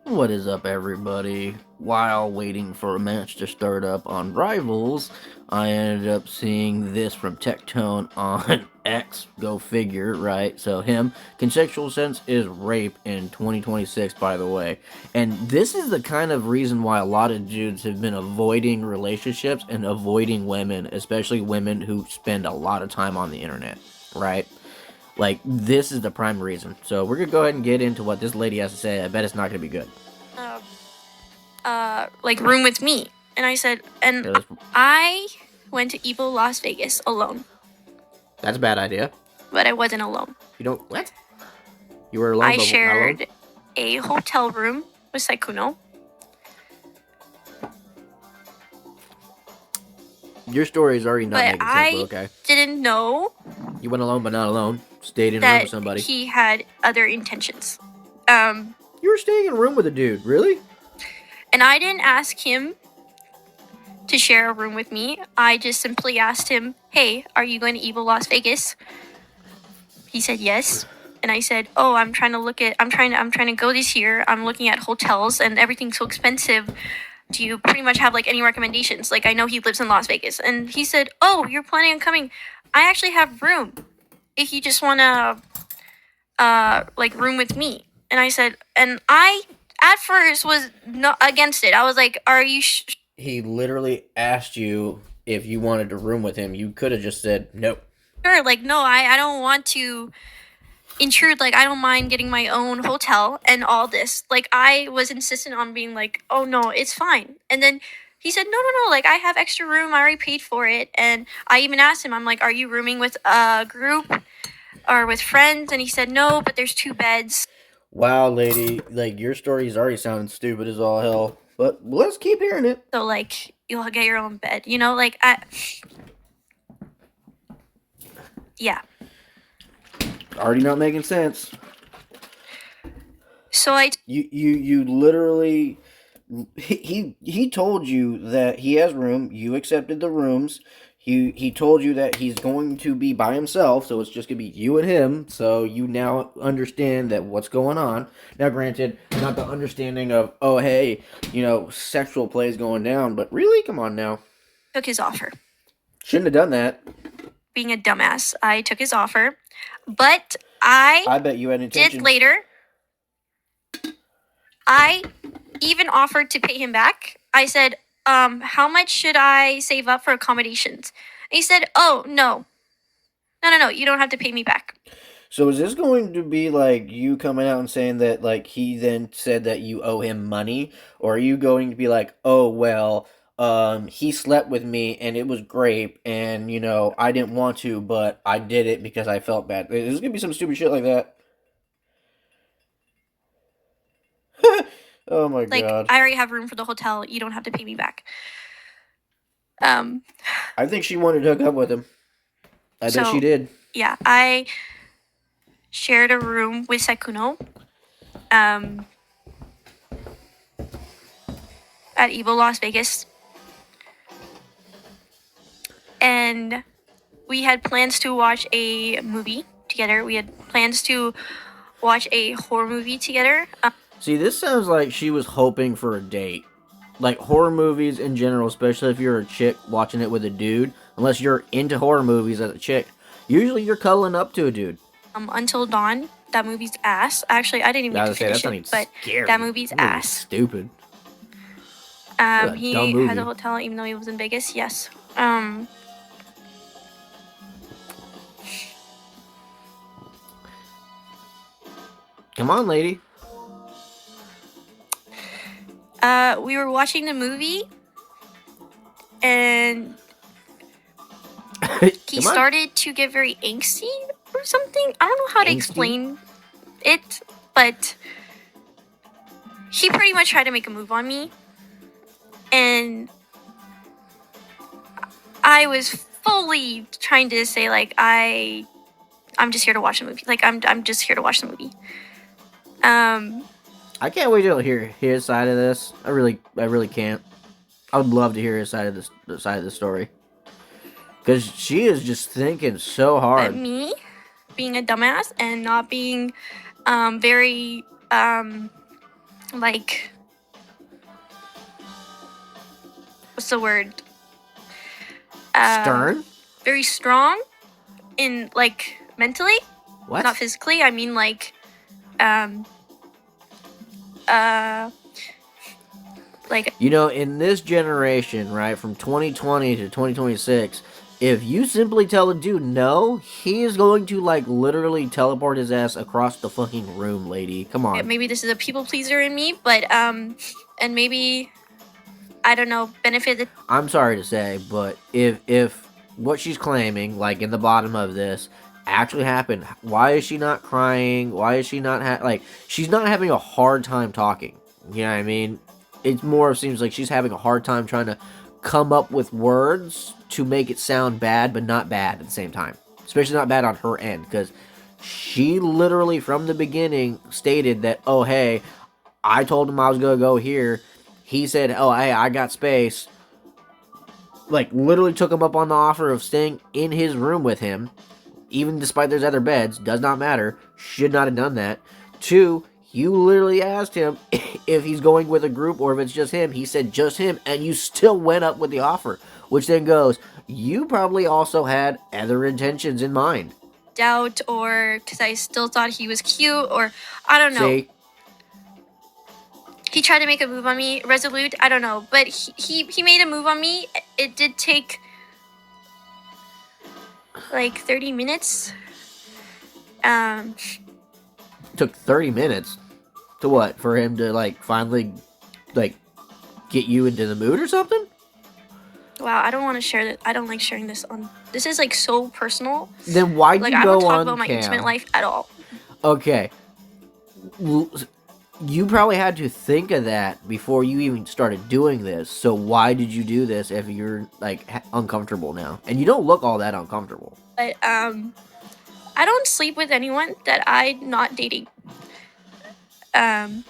What is up, everybody? While waiting for a match to start up on Rivals, I ended up seeing this from Tectone on X. Go figure, right? So, him, consensual sense is rape in 2026, by the way. And this is the kind of reason why a lot of dudes have been avoiding relationships and avoiding women, especially women who spend a lot of time on the internet, right? Like, this is the prime reason. So, we're gonna go ahead and get into what this lady has to say. I bet it's not gonna be good. Like room with me. And I said, and Yeah, I went to Evil Las Vegas alone, that's a bad idea. but I wasn't alone. You don't what? You were alone, I but not alone. shared a hotel room with Sykkuno. Your story is already not But making sense, but okay. Didn't know You went alone, but not alone. Stayed in a room that with somebody. he had other intentions. You were staying in a room with a dude, really? And I didn't ask him to share a room with me. I just simply asked him, "Hey, are you going to Evil Las Vegas?" He said yes. And I said, "Oh, I'm trying to go this year. I'm looking at hotels and everything's so expensive. Do you pretty much have like any recommendations? Like I know he lives in Las Vegas." And he said, "Oh, you're planning on coming. I actually have room. If you just want to like room with me." And I said, and I at first was not against it. I was like, "Are you He literally asked you if you wanted to room with him. You could have just said nope. sure? Like, no, I don't want to intrude. Like, I don't mind getting my own hotel and all this." Like, I was insistent on being like, "Oh no, it's fine." And then he said, "No, no, no. Like, I have extra room. I already paid for it." And I even asked him, I'm like, "Are you rooming with a group or with friends?" And he said, "No, but there's 2 beds." Wow, lady, like your story's already sounding stupid as all hell. But let's keep hearing it. So like, you'll get your own bed. You know, like yeah. Already not making sense. So You literally he told you that he has room. You accepted the rooms. He told you that he's going to be by himself, so it's just gonna be you and him. So you now understand that what's going on. Now, granted, not the understanding of oh hey, sexual play is going down, but really, come on now. took his offer. Shouldn't have done that. Being a dumbass, I took his offer, but I bet you had intentions. did later. I even offered to pay him back. I said, "How much should I save up for accommodations?" And he said, "Oh, no. No, no, no. You don't have to pay me back." So is this going to be like you coming out and saying that like he then said that you owe him money, or are you going to be like, oh well, he slept with me and it was great, and I didn't want to, but I did it because I felt bad. There's gonna be some stupid shit like that. Oh my Like, god! I already have room for the hotel. You don't have to pay me back. I think she wanted to hook up with him. I bet she did. Yeah, I shared a room with Sykkuno. At Evil Las Vegas. And we had plans to watch a movie together. We had plans to watch a horror movie together. See, this sounds like she was hoping for a date. Like horror movies in general, especially if you're a chick watching it with a dude, unless you're into horror movies as a chick, usually you're cuddling up to a dude. Until Dawn, that movie's ass. Actually, I didn't even get to finish it, but that movie's ass. Stupid. He has a hotel even though he was in Vegas. Yes. Come on, lady. We were watching the movie, and he started to get very angsty or something. I don't know how to explain it, but he pretty much tried to make a move on me, and I was fully trying to say like I'm just here to watch the movie. Like I'm just here to watch the movie. I can't wait to hear his side of this. I really can't. I would love to hear his side of the story, because she is just thinking so hard. But me, being a dumbass and not being very like, what's the word? Stern? Very strong in, like, mentally, What? not physically. I mean, like, like, You know, in this generation, right, from 2020 to 2026, if you simply tell a dude no, he is going to, like, literally teleport his ass across the fucking room, lady. Come on. maybe this is a people pleaser in me, but, and maybe, I don't know, benefit the. I'm sorry to say, but if what she's claiming, like in the bottom of this, actually happened, why is she not crying? Why is she not like she's not having a hard time talking? You know what I mean? It more seems like she's having a hard time trying to come up with words to make it sound bad, but not bad at the same time. Especially not bad on her end, because she literally from the beginning stated that, oh hey, I told him I was gonna go here. He said, oh hey, I got space, like literally took him up on the offer of staying in his room with him, even despite there's other beds. Does not matter. Should not have done that. Two, you literally asked him if he's going with a group or if it's just him. He said just him, and you still went up with the offer, which then goes, you probably also had other intentions in mind. Doubt, or because I still thought he was cute, or I don't know. See, He tried to make a move on me, resolute. I don't know, but he made a move on me. It did take like 30 minutes. took 30 minutes to what, for him to like finally like get you into the mood or something? Wow, I don't want to share that. I don't like sharing this on. This is like so personal. Then why'd Like you I go don't talk on about my cam? intimate life at all. Okay. You probably had to think of that before you even started doing this. So why did you do this if you're like uncomfortable now? And you don't look all that uncomfortable. But I don't sleep with anyone that I'm not dating. And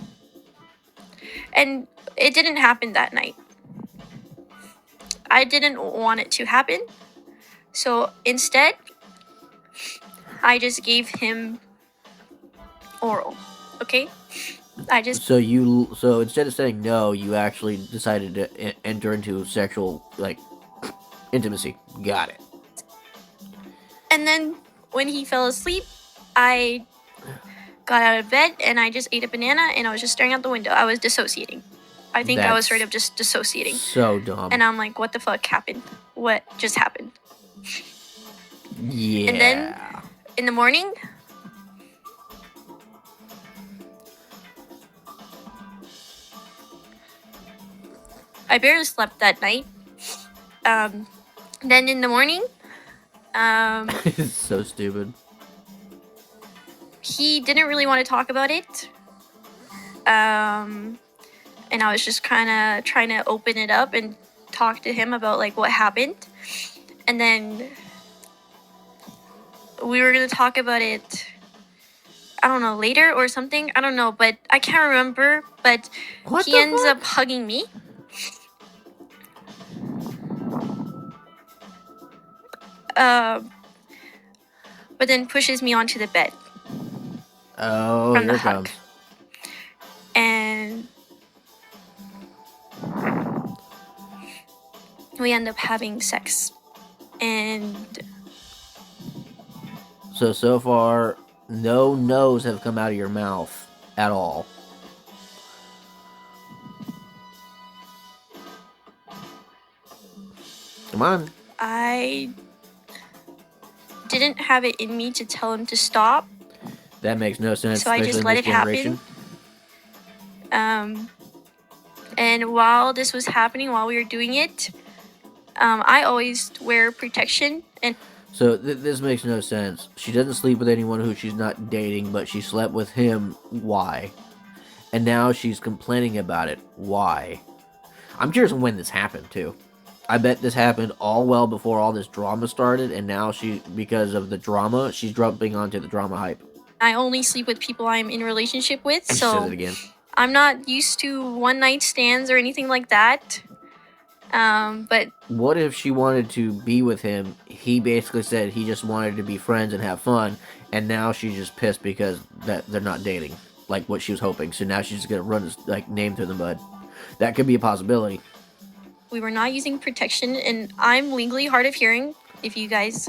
it didn't happen that night. I didn't want it to happen. So instead, I just gave him oral. Okay? So instead of saying no, you actually decided to enter into sexual like intimacy. Got it. And then when he fell asleep, I got out of bed and I just ate a banana and I was just staring out the window. I was dissociating. I think I was straight up just dissociating. So dumb. And I'm like, what the fuck happened? What just happened? Yeah. And then in the morning, I barely slept that night. Then in the morning, It's so stupid. he didn't really want to talk about it. And I was just kind of trying to open it up and talk to him about like what happened. And then we were going to talk about it, I don't know, later or something. I don't know, but I can't remember. But What he the ends fuck? up hugging me. But then pushes me onto the bed. Oh, From here the it hug. comes. And we end up having sex. And So far, no no's have come out of your mouth at all. Come on. I didn't have it in me to tell him to stop. That makes no sense. So I just especially in let this it happen. generation. And while this was happening, while we were doing it, I always wear protection. And So this makes no sense. She doesn't sleep with anyone who she's not dating, but she slept with him. Why? And now she's complaining about it. Why? I'm curious when this happened too. I bet this happened all well before all this drama started, and now because of the drama, she's jumping onto the drama hype. I only sleep with people I'm in relationship with. And she says So it again. I'm not used to one night stands or anything like that. But What if she wanted to be with him? He basically said he just wanted to be friends and have fun, and now she's just pissed because that they're not dating. like what she was hoping. So now she's just gonna run his like name through the mud. That could be a possibility. We were not using protection, and I'm legally hard of hearing. If you guys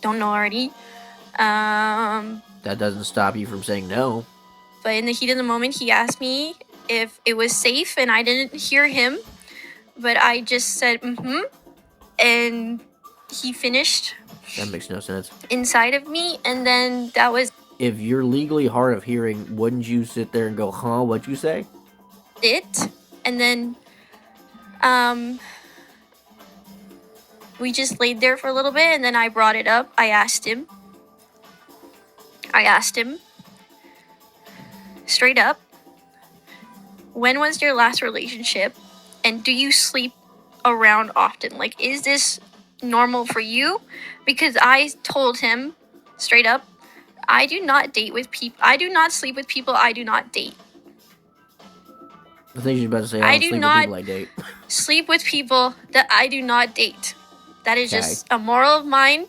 don't know already, That doesn't stop you from saying no. but in the heat of the moment, he asked me if it was safe, and I didn't hear him, but I just said mm-hmm, and he finished That makes no sense. inside of me, and then that was If you're legally hard of hearing, wouldn't you sit there and go, huh, what'd you say? it. And then we just laid there for a little bit, and then I brought it up. I asked him straight up, when was your last relationship, and do you sleep around often? Like, is this normal for you? Because I told him straight up, I do not date with people. I do not sleep with people I do not date. I think you're about to say, I I don't do sleep not with people I date. Sleep with people that I do not date. That is Okay. just a moral of mine.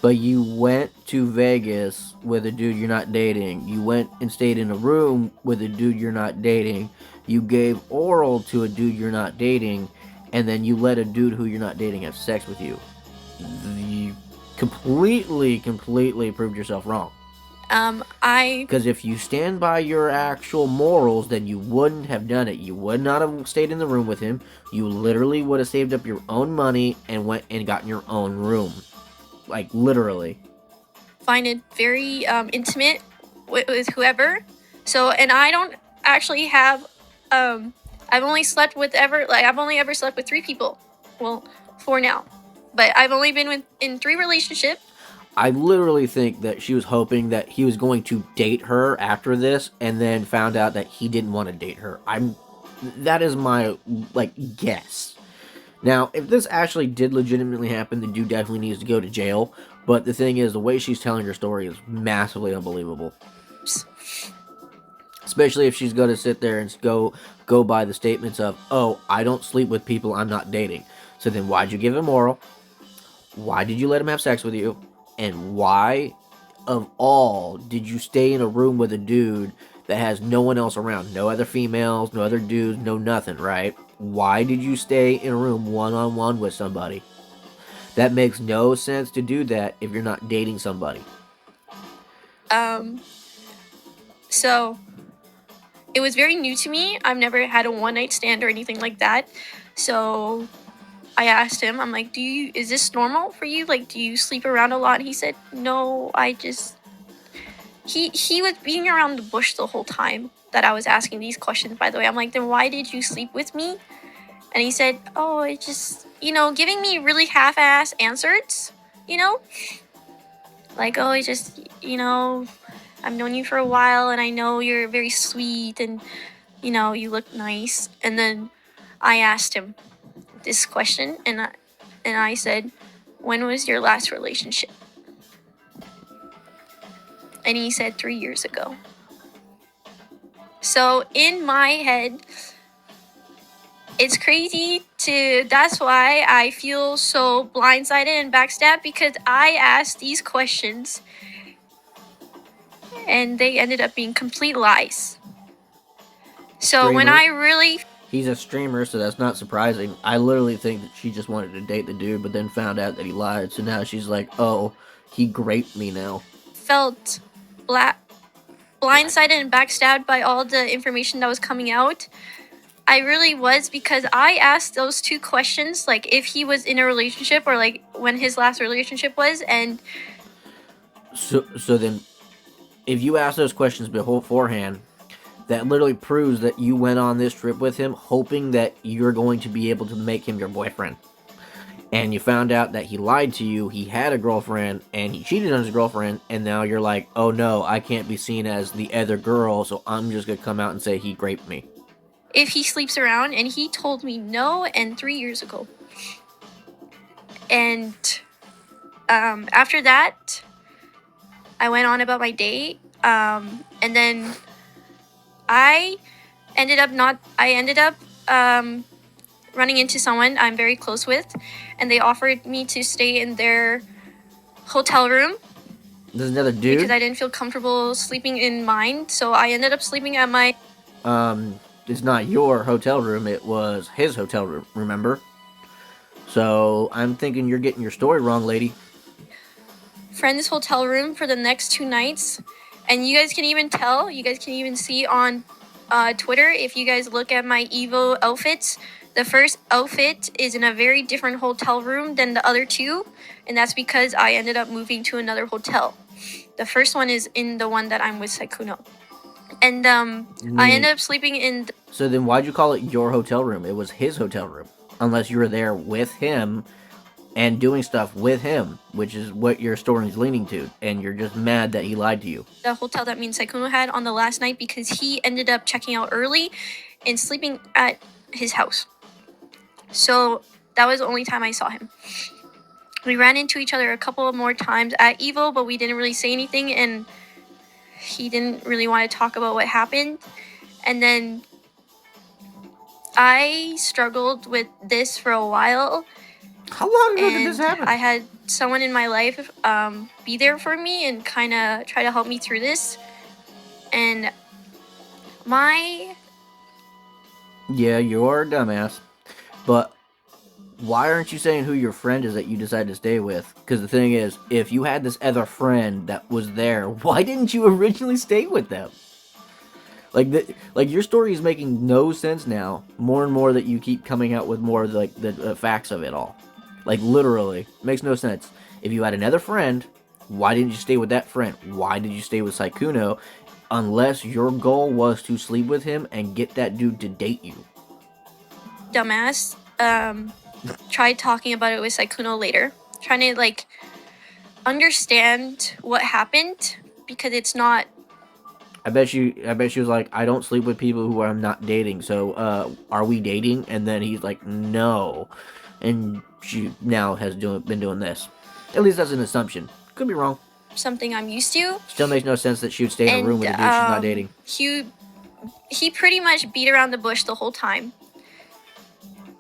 But you went to Vegas with a dude you're not dating. You went and stayed in a room with a dude you're not dating. You gave oral to a dude you're not dating. And then you let a dude who you're not dating have sex with you. You completely proved yourself wrong. Because if you stand by your actual morals, then you wouldn't have done it. You would not have stayed in the room with him. You literally would have saved up your own money and went and gotten your own room. Like, literally. Find it very intimate with whoever. So, and I don't actually have, I've only ever slept with 3 people. Well, 4 now. But I've only been in 3 relationships. I literally think that she was hoping that he was going to date her after this, and then found out that he didn't want to date her. That is my, like, guess. Now, if this actually did legitimately happen, the dude definitely needs to go to jail. But the thing is, the way she's telling her story is massively unbelievable. Especially if she's going to sit there and go by the statements of, oh, I don't sleep with people I'm not dating. So then why'd you give him oral? Why did you let him have sex with you? And why, of all, did you stay in a room with a dude that has no one else around? No other females, no other dudes, no nothing, right? Why did you stay in a room one-on-one with somebody? That makes no sense to do that if you're not dating somebody. So it was very new to me. I've never had a one-night stand or anything like that. So I asked him, I'm like, is this normal for you? Like, do you sleep around a lot? He said, no, he was being around the bush the whole time that I was asking these questions, by the way. I'm like, then why did you sleep with me? And he said, oh, it just, giving me really half-ass answers, like, oh, it just, I've known you for a while, and I know you're very sweet, and, you look nice. And then I asked him this question, and I said, when was your last relationship? And he said 3 years ago. So in my head, it's crazy that's why I feel so blindsided and backstabbed, because I asked these questions and they ended up being complete lies. So when I really... He's a streamer, so that's not surprising. I literally think that she just wanted to date the dude, but then found out that he lied, so now she's like, oh, he graped me now. Felt blindsided and backstabbed by all the information that was coming out. I really was, because I asked those 2 questions, like if he was in a relationship or like when his last relationship was, and... So then, if you ask those questions beforehand, that literally proves that you went on this trip with him hoping that you're going to be able to make him your boyfriend. And you found out that he lied to you, he had a girlfriend, and he cheated on his girlfriend, and now you're like, oh no, I can't be seen as the other girl, so I'm just going to come out and say he raped me. If he sleeps around, and he told me no, and 3 years ago. And after that, I went on about my day, and then I ended up running into someone I'm very close with, and they offered me to stay in their hotel room There's another because dude. I didn't feel comfortable sleeping in mine. So I ended up sleeping at my It's not your hotel room. It was his hotel room. Remember? So I'm thinking you're getting your story wrong, lady. friend's hotel room for the next 2 nights. And you guys can even tell, you guys can even see on Twitter, if you guys look at my Evo outfits, the first outfit is in a very different hotel room than the other two. And that's because I ended up moving to another hotel. The first one is in the one that I'm with Sykkuno. And I ended up sleeping in. So then why'd you call it your hotel room? It was his hotel room. Unless you were there with him and doing stuff with him, which is what your story is leaning to, and you're just mad that he lied to you. The hotel that me and Sykkuno had on the last night because he ended up checking out early and sleeping at his house. So that was the only time I saw him. We ran into each other a couple of more times at Evo, but we didn't really say anything, and he didn't really want to talk about what happened. And then I struggled with this for a while. How long ago did this happen? I had someone in my life be there for me and kind of try to help me through this. And Yeah, you're a dumbass. But why aren't you saying who your friend is that you decided to stay with? Because the thing is, if you had this other friend that was there, why didn't you originally stay with them? Like your story is making no sense now. More and more that you keep coming out with more like the facts of it all. Like literally, makes no sense. If you had another friend, why didn't you stay with that friend? Why did you stay with Sykkuno? Unless your goal was to sleep with him and get that dude to date you. dumbass tried talking about it with Sykkuno later, trying to like understand what happened because it's not. I bet she was like, I don't sleep with people who I'm not dating. So, are we dating? And then he's like, no. And she now has been doing this. At least that's an assumption. Could be wrong. Something I'm used to. Still makes no sense that she would stay in a room with a dude she's not dating. He pretty much beat around the bush the whole time.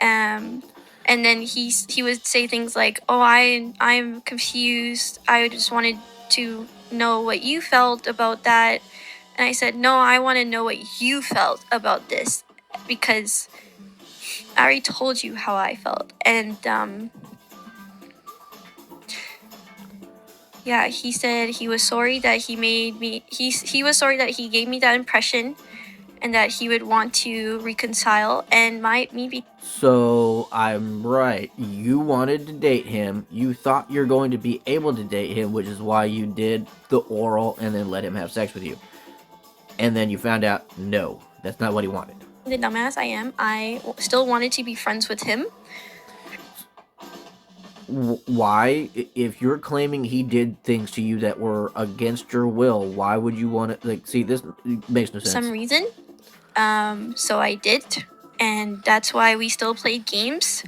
And then he would say things like, "Oh, I'm confused. I just wanted to know what you felt about that." And I said, "No, I want to know what you felt about this because I already told you how I felt." And yeah, he said he was sorry that he made me. He was sorry that he gave me that impression, and that he would want to reconcile. And So I'm right. You wanted to date him. You thought you're going to be able to date him, which is why you did the oral and then let him have sex with you. And then you found out, no, that's not what he wanted. The dumbass I am, I still wanted to be friends with him. Why? If you're claiming he did things to you that were against your will, why would you want to, like, see, this makes no sense. Some reason. So I did. And that's why we still played games.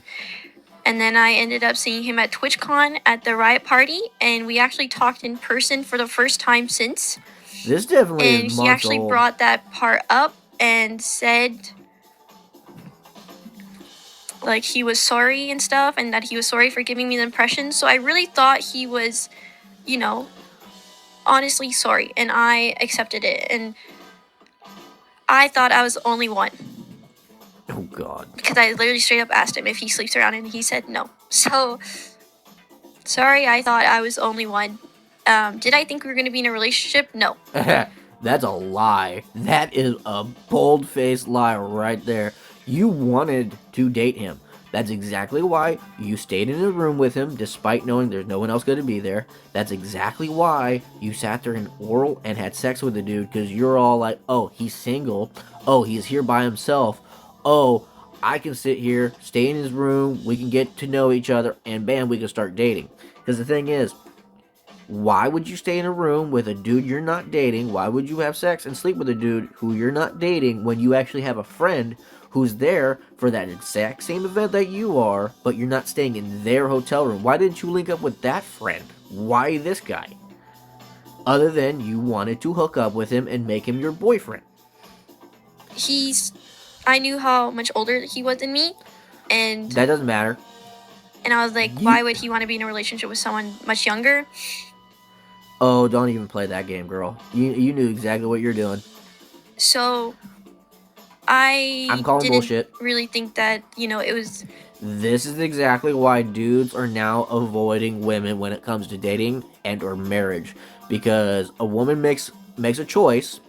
And then I ended up seeing him at TwitchCon at the Riot Party. And we actually talked in person for the first time since. This definitely and is he actually old. Brought that part up and said like he was sorry and stuff, and that he was sorry for giving me the impression. So I really thought he was, honestly sorry, and I accepted it. And I thought I was the only one. Oh God. Because I literally straight up asked him if he sleeps around, and he said no. So sorry, I thought I was the only one. Did I think we were going to be in a relationship? No. That's a lie. That is a bold-faced lie right there. You wanted to date him. That's exactly why you stayed in a room with him despite knowing there's no one else going to be there. That's exactly why you sat there in oral and had sex with the dude, because you're all like, oh, he's single. Oh, he's here by himself. Oh, I can sit here, stay in his room, we can get to know each other, and bam, we can start dating. Because the thing is, why would you stay in a room with a dude you're not dating? Why would you have sex and sleep with a dude who you're not dating when you actually have a friend who's there for that exact same event that you are, but you're not staying in their hotel room? Why didn't you link up with that friend? Why this guy? Other than you wanted to hook up with him and make him your boyfriend. I knew how much older he was than me, and that doesn't matter. And I was like, why would he want to be in a relationship with someone much younger? Oh, don't even play that game, girl. You knew exactly what you're doing. So I'm I calling didn't bullshit. really think that, it was. This is exactly why dudes are now avoiding women when it comes to dating and or marriage, because a woman makes a choice,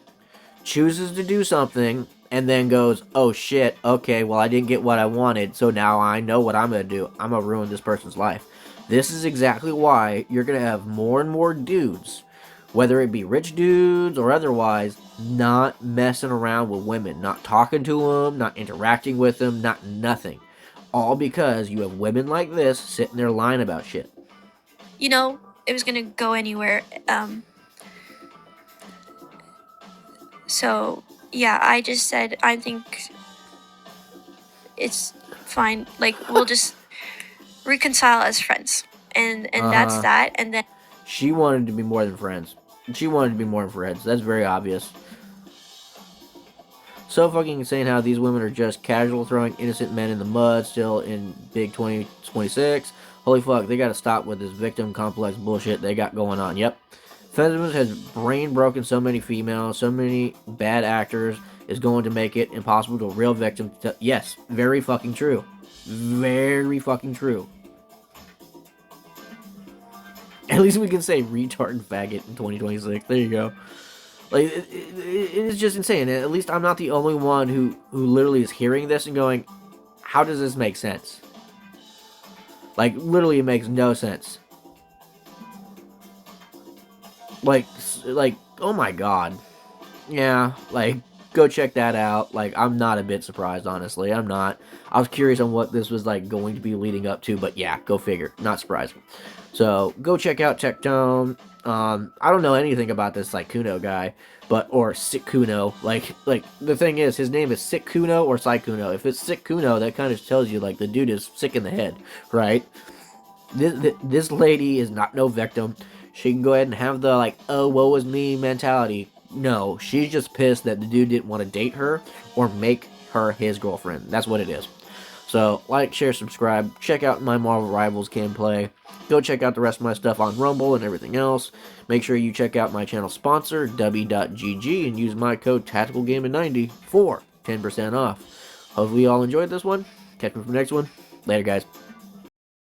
chooses to do something, and then goes, "Oh shit, okay, well I didn't get what I wanted, so now I know what I'm gonna do. I'm gonna ruin this person's life." This is exactly why you're gonna have more and more dudes, whether it be rich dudes or otherwise, not messing around with women, not talking to them, not interacting with them, not nothing. All because you have women like this sitting there lying about shit. It was gonna go anywhere. So yeah, I just said I think it's fine. Like, we'll just reconcile as friends, and Uh that's huh. that. And then She wanted to be more than friends. She wanted to be more than friends. That's very obvious. So fucking insane how these women are just casual throwing innocent men in the mud still in big 2026. Holy fuck, they gotta stop with this victim complex bullshit they got going on. Yep. Feminism has brain broken so many females, so many bad actors is going to make it impossible to a real victim to. Yes, very fucking true. Very fucking true. At least we can say retard and faggot in 2026. There you go. Like it is just insane. At least I'm not the only one who literally is hearing this and going, "How does this make sense?" Like literally, it makes no sense. Like oh my god, yeah. Like go check that out. Like I'm not a bit surprised, honestly. I'm not. I was curious on what this was like going to be leading up to, but yeah, go figure. Not surprising. So go check out Tectone. I don't know anything about this like Kuno guy, but or Sykkuno. Like the thing is, his name is Sykkuno or Sykkuno. If it's Sykkuno, that kind of tells you like the dude is sick in the head, right? This lady is not no victim. She can go ahead and have the like, oh, woe is me mentality. No, she's just pissed that the dude didn't want to date her or make her his girlfriend. That's what it is. So, like, share, subscribe, check out my Marvel Rivals gameplay. Go check out the rest of my stuff on Rumble and everything else. Make sure you check out my channel sponsor, W.GG, and use my code TacticalGaming90 for 10% off. Hopefully you all enjoyed this one. Catch me for the next one. Later, guys.